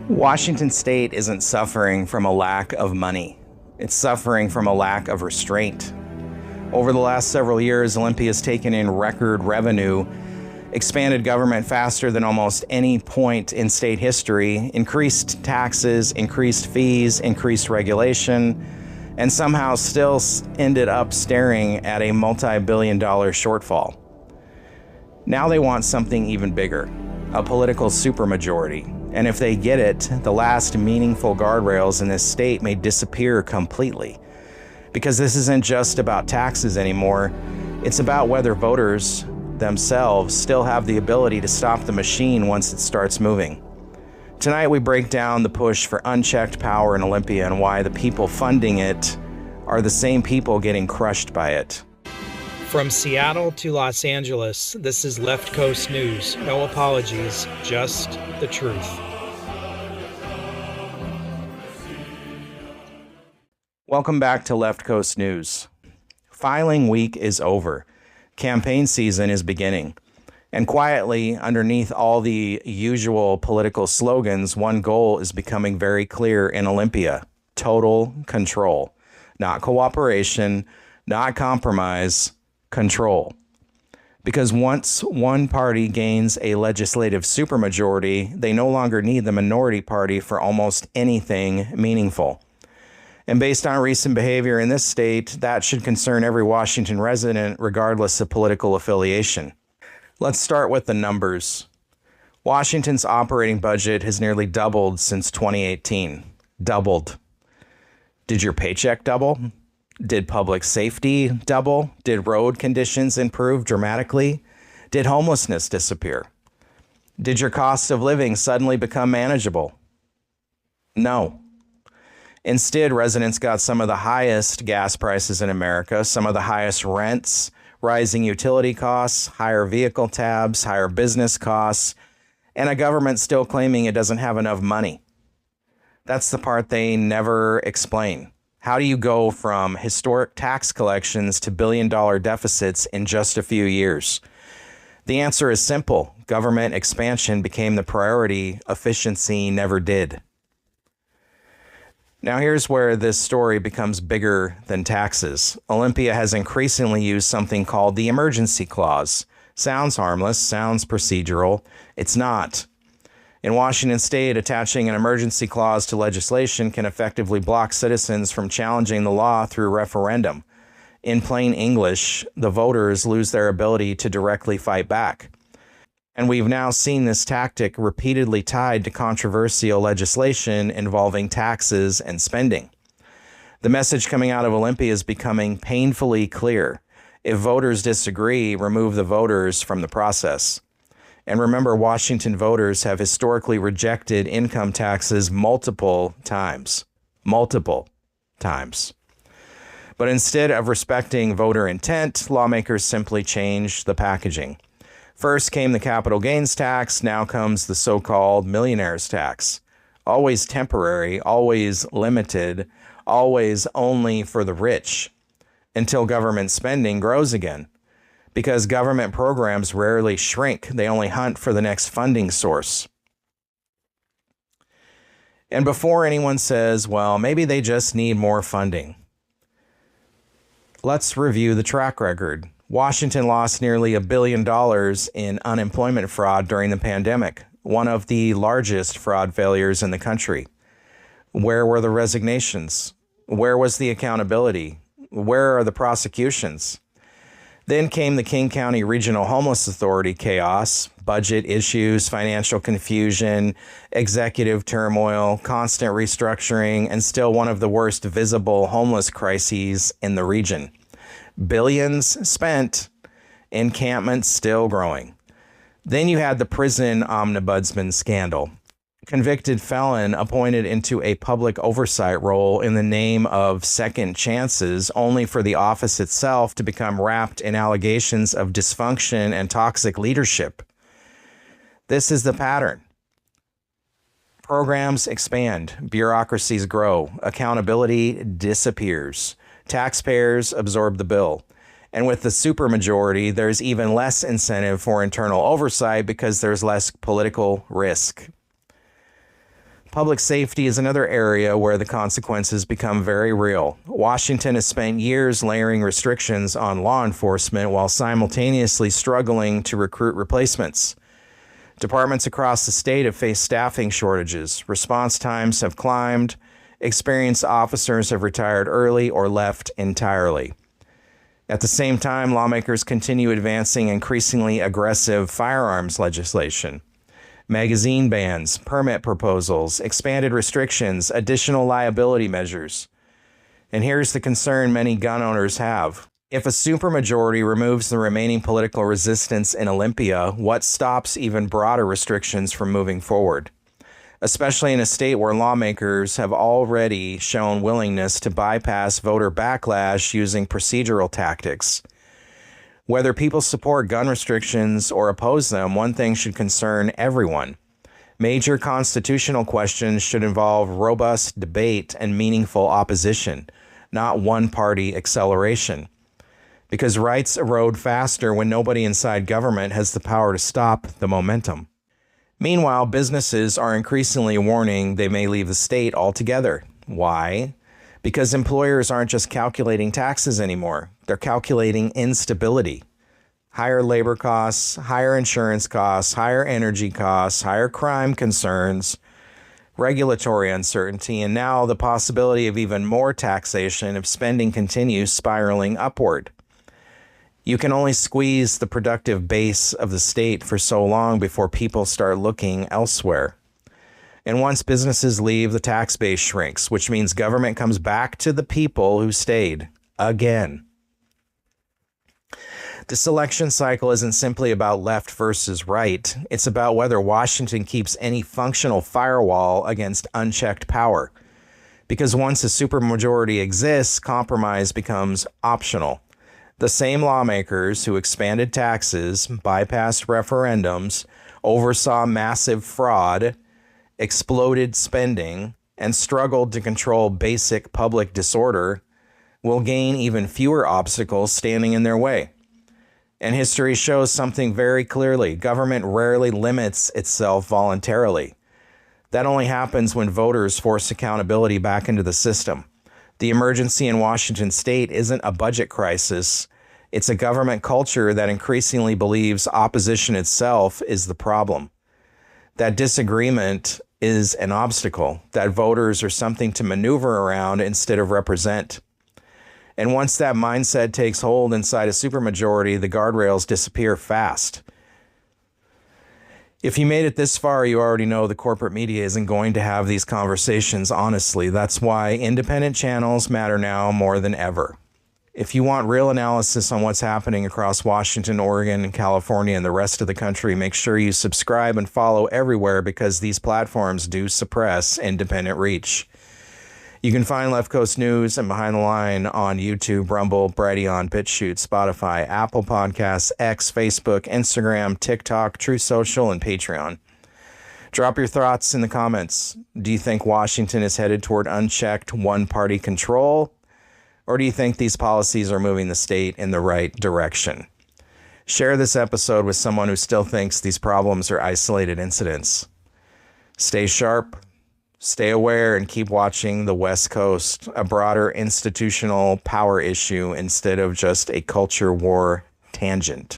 Washington State isn't suffering from a lack of money. It's suffering from a lack of restraint. Over the last several years, Olympia has taken in record revenue, expanded government faster than almost any point in state history, increased taxes, increased fees, increased regulation, and somehow still ended up staring at a multi-billion-dollar shortfall. Now they want something even bigger, a political supermajority. And if they get it, the last meaningful guardrails in this state may disappear completely. Because this isn't just about taxes anymore, it's about whether voters themselves still have the ability to stop the machine once it starts moving. Tonight we break down the push for unchecked power in Olympia and why the people funding it are the same people getting crushed by it. From Seattle to Los Angeles, this is Left Coast News. No apologies, just the truth. Welcome back to Left Coast News. Filing week is over. Campaign season is beginning. And quietly, underneath all the usual political slogans, one goal is becoming very clear in Olympia: total control. Not cooperation, not compromise, control. Because once one party gains a legislative supermajority, they no longer need the minority party for almost anything meaningful. And based on recent behavior in this state, that should concern every Washington resident, regardless of political affiliation. Let's start with the numbers. Washington's operating budget has nearly doubled since 2018. Doubled. Did your paycheck double? Did public safety double? Did road conditions improve dramatically? Did homelessness disappear? Did your cost of living suddenly become manageable? No. Instead, residents got some of the highest gas prices in America, some of the highest rents, rising utility costs, higher vehicle tabs, higher business costs, and a government still claiming it doesn't have enough money. That's the part they never explain. How do you go from historic tax collections to billion-dollar deficits in just a few years? The answer is simple. Government expansion became the priority. Efficiency never did. Now here's where this story becomes bigger than taxes. Olympia has increasingly used something called the emergency clause. Sounds harmless, sounds procedural. It's not. In Washington State, attaching an emergency clause to legislation can effectively block citizens from challenging the law through referendum. In plain English, the voters lose their ability to directly fight back. And we've now seen this tactic repeatedly tied to controversial legislation involving taxes and spending. The message coming out of Olympia is becoming painfully clear. If voters disagree, remove the voters from the process. And remember, Washington voters have historically rejected income taxes multiple times. Multiple times. But instead of respecting voter intent, lawmakers simply changed the packaging. First came the capital gains tax, now comes the so-called millionaire's tax. Always temporary, always limited, always only for the rich, until government spending grows again. Because government programs rarely shrink, they only hunt for the next funding source. And before anyone says, well, maybe they just need more funding, let's review the track record. Washington lost nearly $1 billion in unemployment fraud during the pandemic, one of the largest fraud failures in the country. Where were the resignations? Where was the accountability? Where are the prosecutions? Then came the King County Regional Homeless Authority chaos, budget issues, financial confusion, executive turmoil, constant restructuring, and still one of the worst visible homeless crises in the region. Billions spent, encampments still growing. Then you had the prison ombudsman scandal. Convicted felon appointed into a public oversight role in the name of second chances, only for the office itself to become wrapped in allegations of dysfunction and toxic leadership. This is the pattern. Programs expand, bureaucracies grow, accountability disappears. Taxpayers absorb the bill. And with the supermajority, there's even less incentive for internal oversight because there's less political risk. Public safety is another area where the consequences become very real. Washington has spent years layering restrictions on law enforcement while simultaneously struggling to recruit replacements. Departments across the state have faced staffing shortages. Response times have climbed. Experienced officers have retired early or left entirely. At the same time, lawmakers continue advancing increasingly aggressive firearms legislation. Magazine bans, permit proposals, expanded restrictions, additional liability measures. And here's the concern many gun owners have. If a supermajority removes the remaining political resistance in Olympia, what stops even broader restrictions from moving forward? Especially in a state where lawmakers have already shown willingness to bypass voter backlash using procedural tactics. Whether people support gun restrictions or oppose them, one thing should concern everyone. Major constitutional questions should involve robust debate and meaningful opposition, not one-party acceleration. Because rights erode faster when nobody inside government has the power to stop the momentum. Meanwhile, businesses are increasingly warning they may leave the state altogether. Why? Because employers aren't just calculating taxes anymore. They're calculating instability. Higher labor costs, higher insurance costs, higher energy costs, higher crime concerns, regulatory uncertainty, and now the possibility of even more taxation if spending continues spiraling upward. You can only squeeze the productive base of the state for so long before people start looking elsewhere. And once businesses leave, the tax base shrinks, which means government comes back to the people who stayed again. This election cycle isn't simply about left versus right. It's about whether Washington keeps any functional firewall against unchecked power. Because once a supermajority exists, compromise becomes optional. The same lawmakers who expanded taxes, bypassed referendums, oversaw massive fraud, exploded spending, and struggled to control basic public disorder will gain even fewer obstacles standing in their way. And history shows something very clearly. Government rarely limits itself voluntarily. That only happens when voters force accountability back into the system. The emergency in Washington state isn't a budget crisis. It's a government culture that increasingly believes opposition itself is the problem. That disagreement is an obstacle, that voters are something to maneuver around instead of represent. And once that mindset takes hold inside a supermajority, the guardrails disappear fast. If you made it this far, you already know the corporate media isn't going to have these conversations honestly. That's why independent channels matter now more than ever. If you want real analysis on what's happening across Washington, Oregon, and California and the rest of the country, make sure you subscribe and follow everywhere because these platforms do suppress independent reach. You can find Left Coast News and Behind the Line on YouTube, Rumble, Brighteon, BitChute, Spotify, Apple Podcasts, X, Facebook, Instagram, TikTok, Truth Social, and Patreon. Drop your thoughts in the comments. Do you think Washington is headed toward unchecked one-party control? Or do you think these policies are moving the state in the right direction? Share this episode with someone who still thinks these problems are isolated incidents. Stay sharp, stay aware, and keep watching the West Coast, a broader institutional power issue instead of just a culture war tangent.